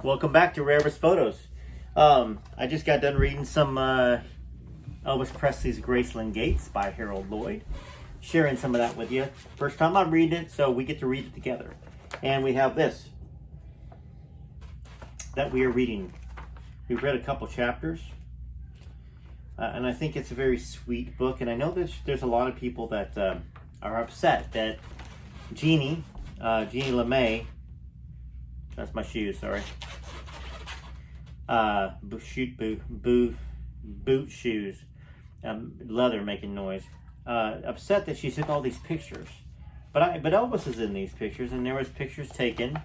Welcome back to Rarest Photos. I just got done reading some Elvis Presley's Graceland Gates by Harold Lloyd. Sharing some of that with you. First time I'm reading it, so we get to read it together. And we have this that we are reading. We've read a couple chapters. And I think it's a very sweet book. And I know there's a lot of people that are upset that Jeanne LeMay, that's my shoes, sorry. Boot shoes, leather making noise. Upset that she took all these pictures, but Elvis is in these pictures, and there was pictures taken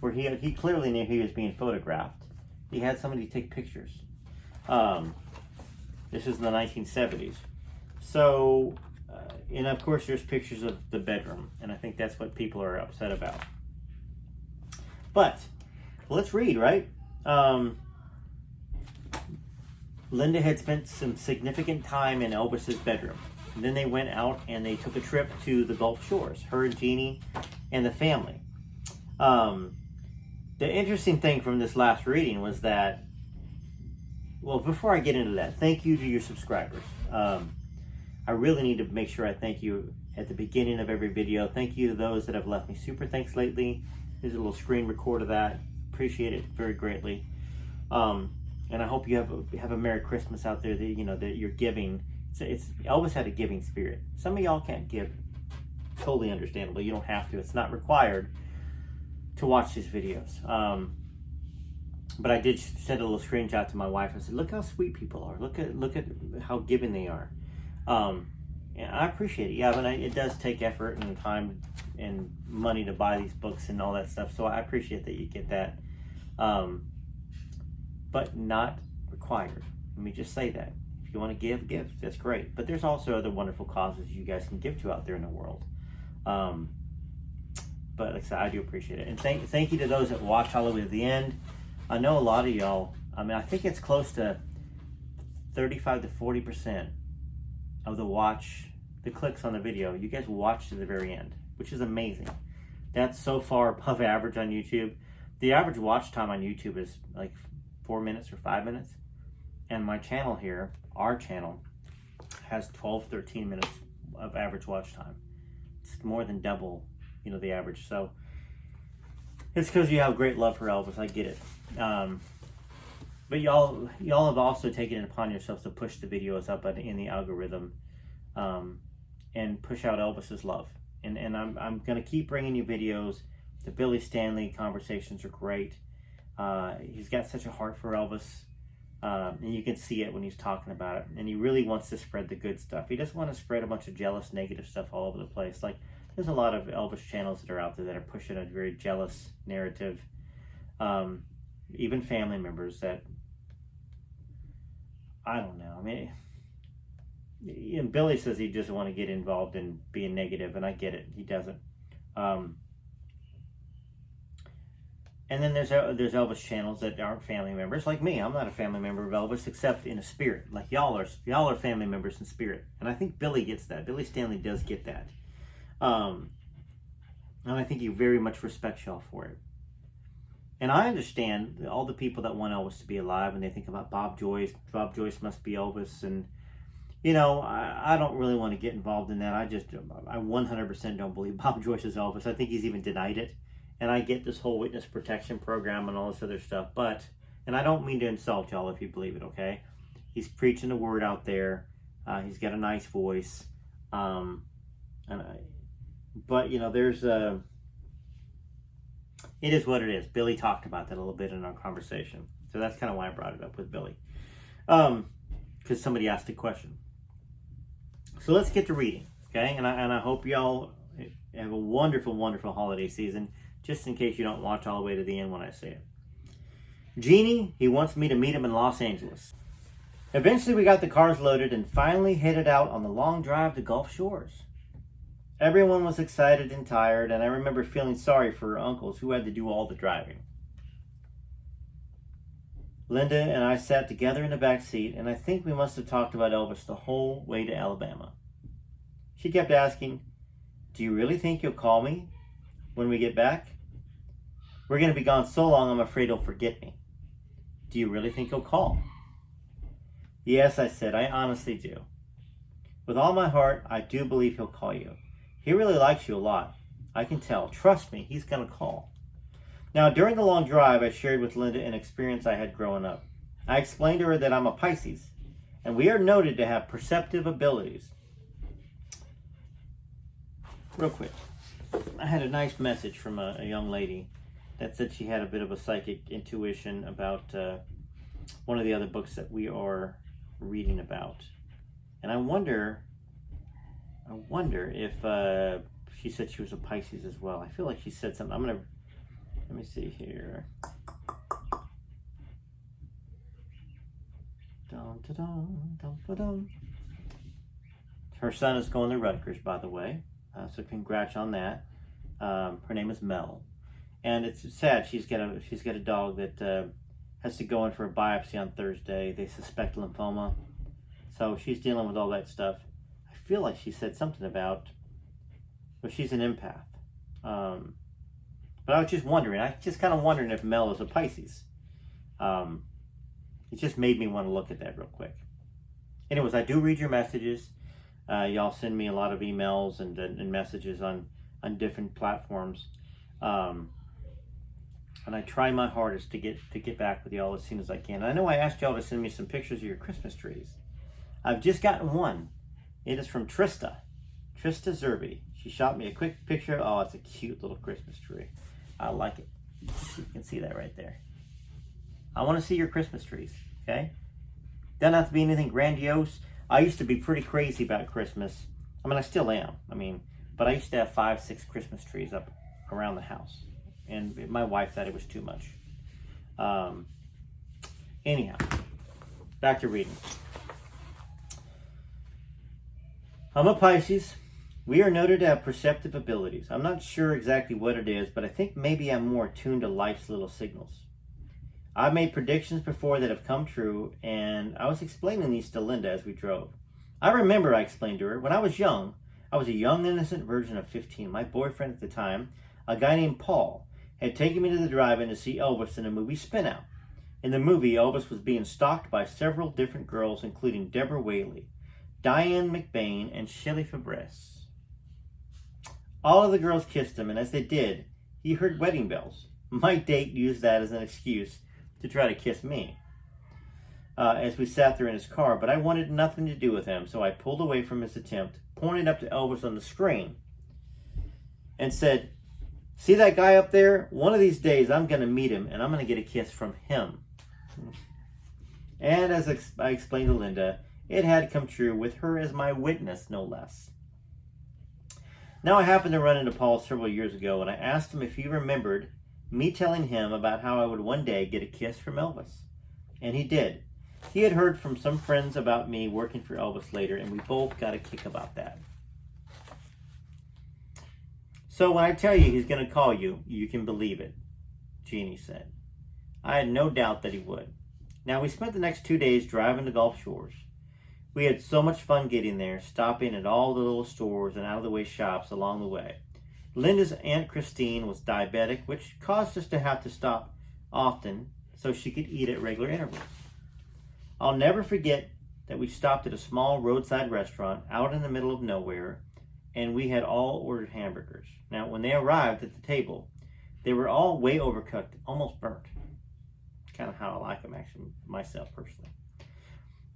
where he clearly knew he was being photographed. He had somebody take pictures. This is in the 1970s. So, and of course, there's pictures of the bedroom, and I think that's what people are upset about. But let's read, right? Linda had spent some significant time in Elvis's bedroom. And then they went out and they took a trip to the Gulf Shores, her and Jeanne and the family. The interesting thing from this last reading was that, well, before I get into that, thank you to your subscribers. I really need to make sure I thank you at the beginning of every video. Thank you to those that have left me super thanks lately. Here's a little screen record of that. Appreciate it very greatly. And I hope you have a Merry Christmas out there. That you're giving. It's Elvis had a giving spirit. Some of y'all can't give. Totally understandable. You don't have to. It's not required to watch these videos. But I did send a little screenshot to my wife. I said, "Look how sweet people are. Look at how giving they are." And I appreciate it. Yeah, but it does take effort and time and money to buy these books and all that stuff. So I appreciate that you get that. But not required. Let me just say that. If you want to give, that's great. But there's also other wonderful causes you guys can give to out there in the world. But like I said, I do appreciate it. And thank you to those that watch all the way to the end. I know a lot of y'all, I think it's close to 35 to 40% of the clicks on the video, you guys watch to the very end, which is amazing. That's so far above average on YouTube. The average watch time on YouTube is like 4 minutes or 5 minutes. And my channel here, our channel, has 12, 13 minutes of average watch time. It's more than double, the average. So it's because you have great love for Elvis. I get it. But y'all have also taken it upon yourselves to push the videos up in the algorithm, and push out Elvis's love. And I'm gonna keep bringing you videos. The Billy Stanley conversations are great. He's got such a heart for Elvis, and you can see it when he's talking about it. And he really wants to spread the good stuff. He doesn't want to spread a bunch of jealous, negative stuff all over the place. Like, there's a lot of Elvis channels that are out there that are pushing a very jealous narrative. Even family members that, I don't know. Billy says he doesn't want to get involved in being negative, and I get it. He doesn't. And then there's Elvis channels that aren't family members, like me. I'm not a family member of Elvis except in a spirit. Like y'all are family members in spirit, and I think Billy gets that. Billy Stanley does get that, and I think he very much respects y'all for it. And I understand all the people that want Elvis to be alive, and they think about Bob Joyce. Bob Joyce must be Elvis, and I don't really want to get involved in that. I 100% don't believe Bob Joyce is Elvis. I think he's even denied it. And I get this whole witness protection program and all this other stuff, and I don't mean to insult y'all if you believe it, okay? He's preaching the word out there. He's got a nice voice. There's it is what it is. Billy talked about that a little bit in our conversation. So that's kind of why I brought it up with Billy. Because somebody asked a question. So let's get to reading, okay? And I hope y'all have a wonderful, wonderful holiday season, just in case you don't watch all the way to the end when I say it. Jeanne, he wants me to meet him in Los Angeles. Eventually we got the cars loaded and finally headed out on the long drive to Gulf Shores. Everyone was excited and tired, and I remember feeling sorry for her uncles who had to do all the driving. Linda and I sat together in the back seat, and I think we must have talked about Elvis the whole way to Alabama. She kept asking, "Do you really think you'll call me when we get back?" We're going to be gone so long, I'm afraid he'll forget me. Do you really think he'll call? Yes, I said, I honestly do. With all my heart, I do believe he'll call you. He really likes you a lot. I can tell. Trust me, he's going to call. Now, during the long drive, I shared with Linda an experience I had growing up. I explained to her that I'm a Pisces, and we are noted to have perceptive abilities. Real quick, I had a nice message from a young lady that said she had a bit of a psychic intuition about one of the other books that we are reading about. And I wonder if she said she was a Pisces as well. I feel like she said something. Let me see here. Dun, dun, dun, dun, dun, dun. Her son is going to Rutgers, by the way. So congrats on that. Her name is Mel. And it's sad. She's got a dog that has to go in for a biopsy on Thursday. They suspect lymphoma. So she's dealing with all that stuff. I feel like she said something about, well, she's an empath. But I was just wondering. I just kind of wondering if Mel is a Pisces. It just made me want to look at that real quick. Anyways, I do read your messages. Y'all send me a lot of emails and messages on different platforms. And I try my hardest to get back with y'all as soon as I can. I know I asked y'all to send me some pictures of your Christmas trees. I've just gotten one. It is from Trista Zerby. She shot me a quick picture. Oh, it's a cute little Christmas tree. I like it. You can see that right there. I want to see your Christmas trees, okay? Doesn't have to be anything grandiose. I used to be pretty crazy about Christmas. I mean, I still am. But I used to have 5-6 Christmas trees up around the house. And my wife thought it was too much. Anyhow, back to reading. I'm a Pisces. We are noted to have perceptive abilities. I'm not sure exactly what it is, but I think maybe I'm more attuned to life's little signals. I've made predictions before that have come true, and I was explaining these to Linda as we drove. I remember I explained to her, when I was young, I was a young, innocent virgin of 15. My boyfriend at the time, a guy named Paul, had taken me to the drive-in to see Elvis in the movie Spin Out. In the movie, Elvis was being stalked by several different girls, including Deborah Whaley, Diane McBain, and Shelley Fabrez. All of the girls kissed him, and as they did, he heard wedding bells. My date used that as an excuse to try to kiss me as we sat there in his car, but I wanted nothing to do with him, so I pulled away from his attempt, pointed up to Elvis on the screen, and said, "See that guy up there? One of these days I'm going to meet him, and I'm going to get a kiss from him." And as I explained to Linda, it had come true with her as my witness, no less. Now I happened to run into Paul several years ago, and I asked him if he remembered me telling him about how I would one day get a kiss from Elvis. And he did. He had heard from some friends about me working for Elvis later, and we both got a kick about that. So when I tell you he's going to call you, you can believe it, Jeanne said. I had no doubt that he would. Now we spent the next 2 days driving to Gulf Shores. We had so much fun getting there, stopping at all the little stores and out-of-the-way shops along the way. Linda's Aunt Christine was diabetic, which caused us to have to stop often so she could eat at regular intervals. I'll never forget that we stopped at a small roadside restaurant out in the middle of nowhere, and we had all ordered hamburgers. Now, when they arrived at the table, they were all way overcooked, almost burnt. Kind of how I like them, actually, myself personally.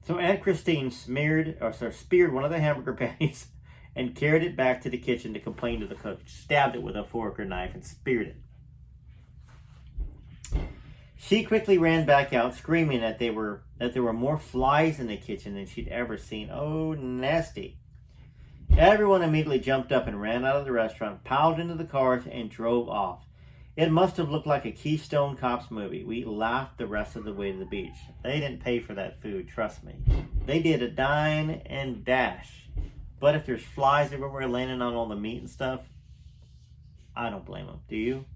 So Aunt Christine speared one of the hamburger patties and carried it back to the kitchen to complain to the cook. Stabbed it with a fork or knife and speared it. She quickly ran back out, screaming that there were more flies in the kitchen than she'd ever seen. Oh, nasty. Everyone immediately jumped up and ran out of the restaurant, piled into the cars, and drove off. It must have looked like a Keystone Cops movie. We laughed the rest of the way to the beach. They didn't pay for that food, trust me. They did a dine and dash. But if there's flies everywhere landing on all the meat and stuff, I don't blame them. Do you?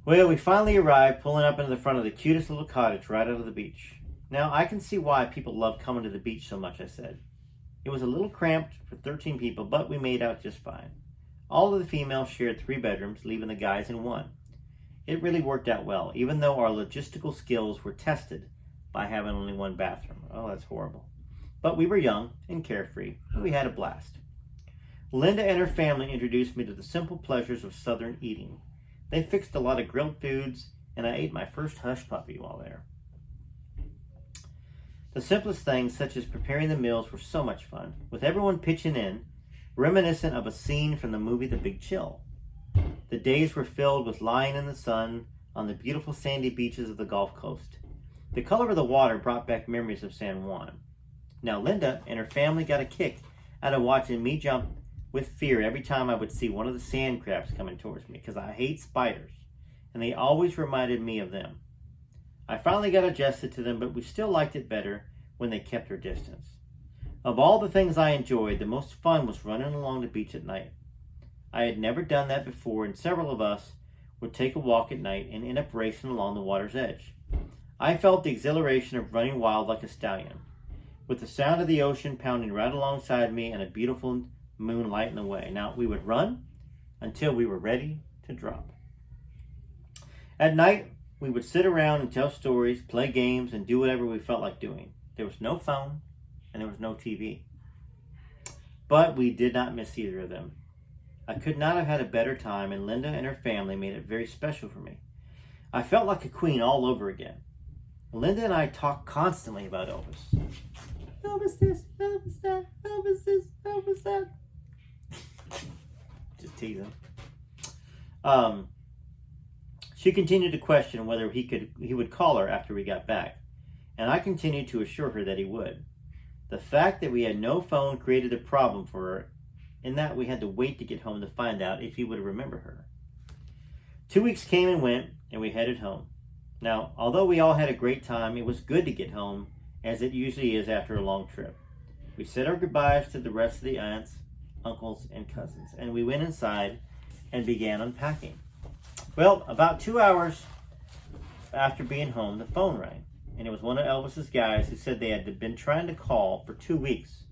Well, we finally arrived, pulling up into the front of the cutest little cottage right out of the beach. Now, I can see why people love coming to the beach so much, I said. It was a little cramped for 13 people, but we made out just fine. All of the females shared 3 bedrooms, leaving the guys in 1. It really worked out well, even though our logistical skills were tested by having only 1 bathroom. Oh, that's horrible. But we were young and carefree, and we had a blast. Linda and her family introduced me to the simple pleasures of Southern eating. They fixed a lot of grilled foods, and I ate my first hush puppy while there. The simplest things, such as preparing the meals, were so much fun, with everyone pitching in, reminiscent of a scene from the movie The Big Chill. The days were filled with lying in the sun on the beautiful sandy beaches of the Gulf Coast. The color of the water brought back memories of San Juan. Now, Linda and her family got a kick out of watching me jump with fear every time I would see one of the sand crabs coming towards me, because I hate spiders, and they always reminded me of them. I finally got adjusted to them, but we still liked it better when they kept their distance. Of all the things I enjoyed, the most fun was running along the beach at night. I had never done that before, and several of us would take a walk at night and end up racing along the water's edge. I felt the exhilaration of running wild like a stallion, with the sound of the ocean pounding right alongside me and a beautiful moon lighting the way. Now, we would run until we were ready to drop. At night, we would sit around and tell stories, play games, and do whatever we felt like doing. There was no phone, and there was no TV. But we did not miss either of them. I could not have had a better time, and Linda and her family made it very special for me. I felt like a queen all over again. Linda and I talked constantly about Elvis. Elvis this, Elvis that, Elvis this, Elvis that. Just teasing. She continued to question whether he would call her after we got back, and I continued to assure her that he would. The fact that we had no phone created a problem for her, in that we had to wait to get home to find out if he would remember her. 2 weeks came and went, and we headed home. Now, although we all had a great time, it was good to get home, as it usually is after a long trip. We said our goodbyes to the rest of the aunts, uncles, and cousins, and we went inside and began unpacking. Well, about 2 hours after being home, the phone rang, and it was one of Elvis's guys who said they had been trying to call for 2 weeks.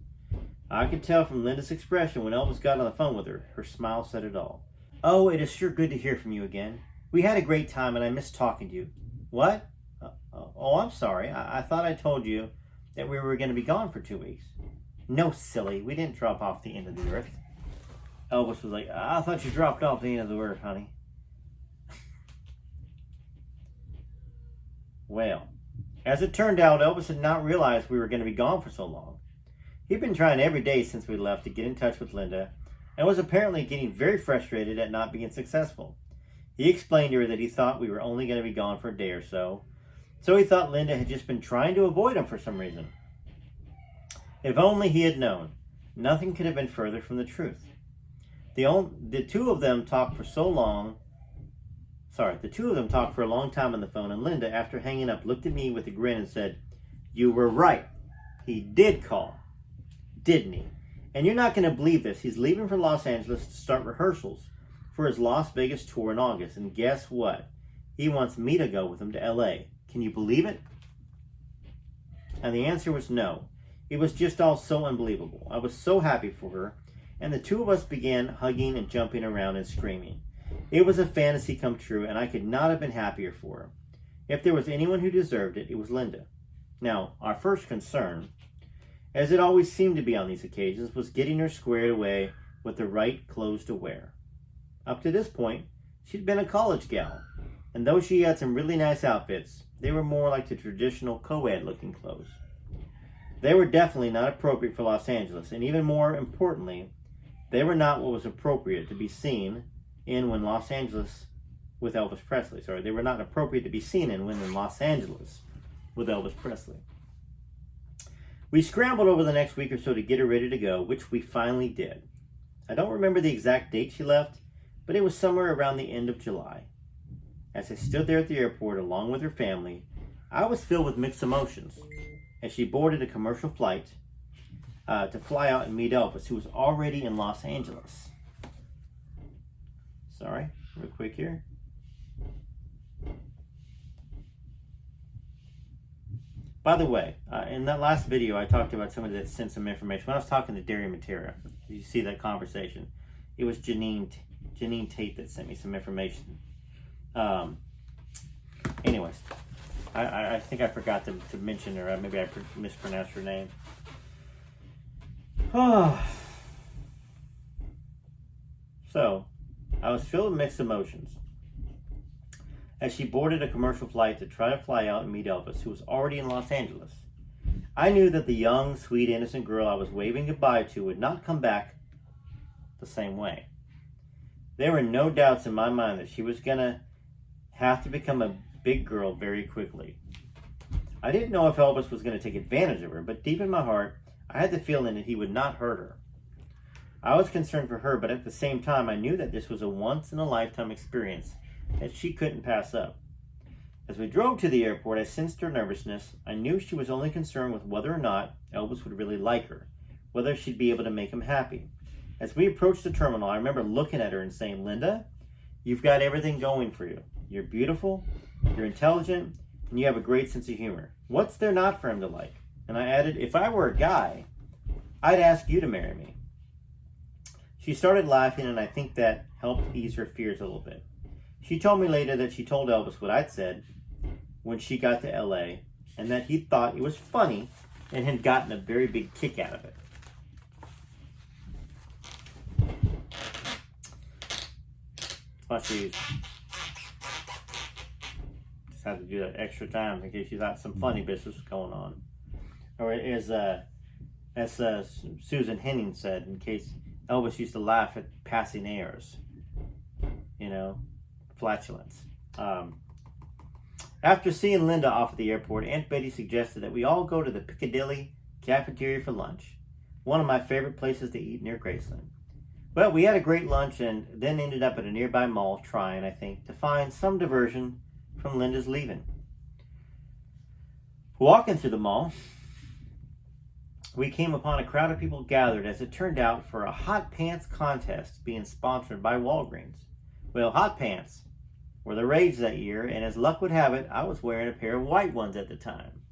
I could tell from Linda's expression when Elvis got on the phone with her. Her smile said it all. "Oh, it is sure good to hear from you again. We had a great time, and I missed talking to you." "What? Oh, I'm sorry. I thought I told you that we were going to be gone for 2 weeks." "No, silly. We didn't drop off the end of the earth." Elvis was like, "I thought you dropped off the end of the earth, honey." Well, as it turned out, Elvis had not realized we were going to be gone for so long. He'd been trying every day since we left to get in touch with Linda, and was apparently getting very frustrated at not being successful. He explained to her that he thought we were only going to be gone for a day or so, so he thought Linda had just been trying to avoid him for some reason. If only he had known. Nothing could have been further from the truth. The two of them talked for a long time on the phone, and Linda, after hanging up, looked at me with a grin and said, "You were right. He did call. Didn't he? And you're not going to believe this. He's leaving for Los Angeles to start rehearsals for his Las Vegas tour in August. And guess what? He wants me to go with him to LA. Can you believe it?" And the answer was no. It was just all so unbelievable. I was so happy for her, and the two of us began hugging and jumping around and screaming. It was a fantasy come true, and I could not have been happier for her. If there was anyone who deserved it, it was Linda. Now, our first concern, as it always seemed to be on these occasions, was getting her squared away with the right clothes to wear. Up to this point, she'd been a college gal, and though she had some really nice outfits, they were more like the traditional co-ed looking clothes. They were definitely not appropriate for Los Angeles, and even more importantly, they were not what was appropriate to be seen in when Los Angeles with Elvis Presley. They were not appropriate to be seen in when in Los Angeles with Elvis Presley. We scrambled over the next week or so to get her ready to go, which we finally did. I don't remember the exact date she left, but it was somewhere around the end of July. As I stood there at the airport along with her family, I was filled with mixed emotions as she boarded a commercial flight to fly out and meet Elvis, who was already in Los Angeles. Sorry, real quick here. By the way, in that last video, I talked about somebody that sent some information. When I was talking to Darian Matera, you see that conversation. It was Jeanne Tate that sent me some information. Anyways, I think I forgot to mention her. Maybe I mispronounced her name. So, I was filled with mixed emotions as she boarded a commercial flight to try to fly out and meet Elvis, who was already in Los Angeles. I knew that the young, sweet, innocent girl I was waving goodbye to would not come back the same way. There were no doubts in my mind that she was going to have to become a big girl very quickly. I didn't know if Elvis was going to take advantage of her, but deep in my heart, I had the feeling that he would not hurt her. I was concerned for her, but at the same time, I knew that this was a once-in-a-lifetime experience that she couldn't pass up. As we drove to the airport, I sensed her nervousness. I knew she was only concerned with whether or not Elvis would really like her, whether she'd be able to make him happy. As we approached the terminal, I remember looking at her and saying, "Linda, you've got everything going for you. You're beautiful, you're intelligent, and you have a great sense of humor. What's there not for him to like?" And I added, "If I were a guy, I'd ask you to marry me." She started laughing, and I think that helped ease her fears a little bit. She told me later that she told Elvis what I'd said when she got to LA, and that he thought it was funny and had gotten a very big kick out of it. My shoes. Just had to do that extra time in case you thought some funny business was going on. Or as Susan Henning said, in case Elvis used to laugh at passing airs. Flatulence. After seeing Linda off at the airport, Aunt Betty suggested that we all go to the Piccadilly cafeteria for lunch, one of my favorite places to eat near Graceland. Well, we had a great lunch and then ended up at a nearby mall trying, I think, to find some diversion from Linda's leaving. Walking through the mall, we came upon a crowd of people gathered, as it turned out, for a hot pants contest being sponsored by Walgreens. Well, hot pants were the rage that year, and as luck would have it, I was wearing a pair of white ones at the time.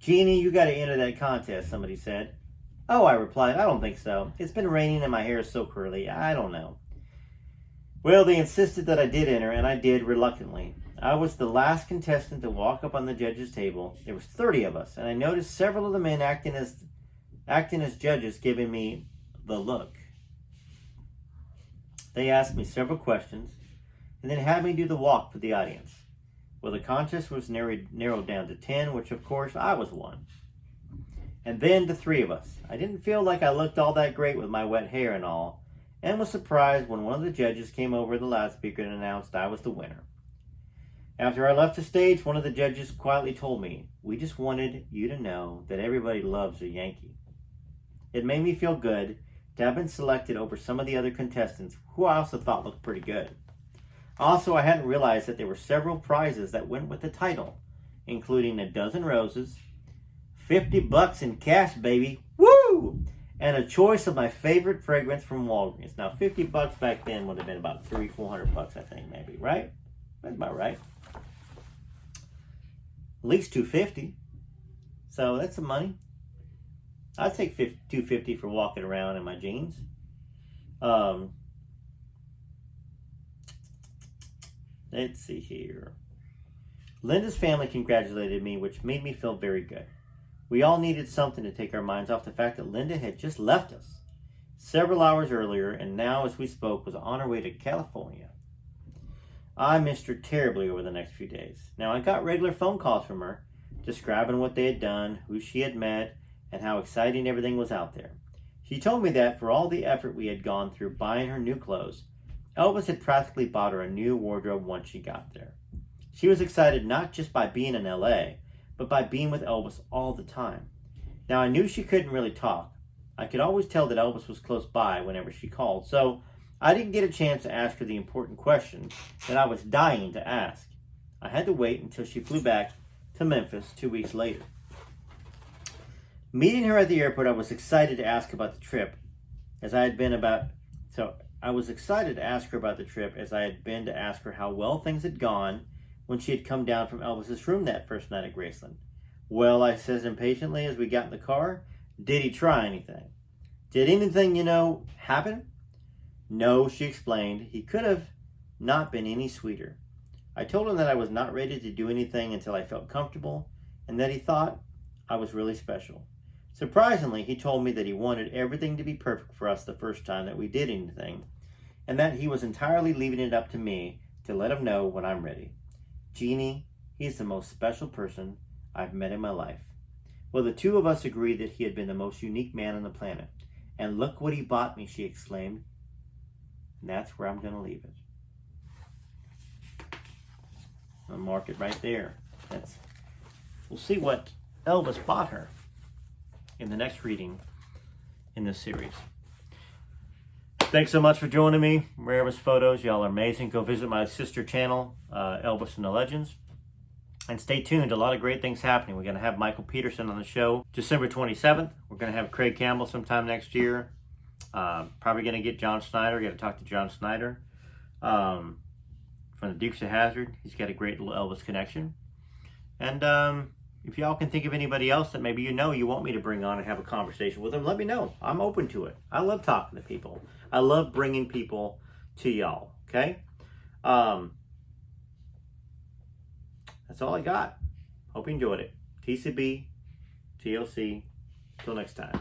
"Jeanne, you got to enter that contest," somebody said. "Oh," I replied, "I don't think so. It's been raining and my hair is so curly. I don't know." Well, they insisted that I did enter, and I did reluctantly. I was the last contestant to walk up on the judges' table. There was 30 of us, and I noticed several of the men acting as judges, giving me the look. They asked me several questions, and then had me do the walk for the audience. Well, the contest was narrowed down to 10, which of course I was one. And then the 3 of us. I didn't feel like I looked all that great with my wet hair and all, and was surprised when one of the judges came over the loudspeaker and announced I was the winner. After I left the stage, one of the judges quietly told me, "We just wanted you to know that everybody loves a Yankee." It made me feel good to have been selected over some of the other contestants, who I also thought looked pretty good. Also, I hadn't realized that there were several prizes that went with the title, including a dozen roses, $50 in cash, baby, woo! And a choice of my favorite fragrance from Walgreens. Now, $50 back then would have been about $300-400, I think, maybe, right? That's about right. At least $250. So that's some money. I'd take $250 for walking around in my jeans. Let's see here. Linda's family congratulated me, which made me feel very good. We all needed something to take our minds off the fact that Linda had just left us several hours earlier, and now, as we spoke, was on her way to California. I missed her terribly over the next few days. Now, I got regular phone calls from her, describing what they had done, who she had met, and how exciting everything was out there. She told me that for all the effort we had gone through buying her new clothes, Elvis had practically bought her a new wardrobe once she got there. She was excited not just by being in LA, but by being with Elvis all the time. Now, I knew she couldn't really talk. I could always tell that Elvis was close by whenever she called, so I didn't get a chance to ask her the important question that I was dying to ask. I had to wait until she flew back to Memphis 2 weeks later. Meeting her at the airport, I was excited to ask about the trip, as I had been to ask her how well things had gone when she had come down from Elvis's room that first night at Graceland. "Well," I says impatiently as we got in the car, "did he try anything? Did anything, happen?" No, she explained, he could have not been any sweeter. I told him that I was not ready to do anything until I felt comfortable and that he thought I was really special. Surprisingly, he told me that he wanted everything to be perfect for us the first time that we did anything, and that he was entirely leaving it up to me to let him know when I'm ready. Jeannie, he's the most special person I've met in my life. Well, the two of us agreed that he had been the most unique man on the planet. And look what he bought me, she exclaimed. And that's where I'm going to leave it. I'll mark it right there. We'll see what Elvis bought her in the next reading in this series. Thanks so much for joining me. Rarest Photos. Y'all are amazing. Go visit my sister channel, Elvis and the Legends. And stay tuned. A lot of great things happening. We're going to have Michael Peterson on the show December 27th. We're going to have Craig Campbell sometime next year. Probably going to get John Snyder. Got to talk to John Snyder from the Dukes of Hazzard. He's got a great little Elvis connection. And if y'all can think of anybody else that maybe you want me to bring on and have a conversation with them, let me know. I'm open to it. I love talking to people. I love bringing people to y'all. Okay? That's all I got. Hope you enjoyed it. TCB, TLC. Till next time.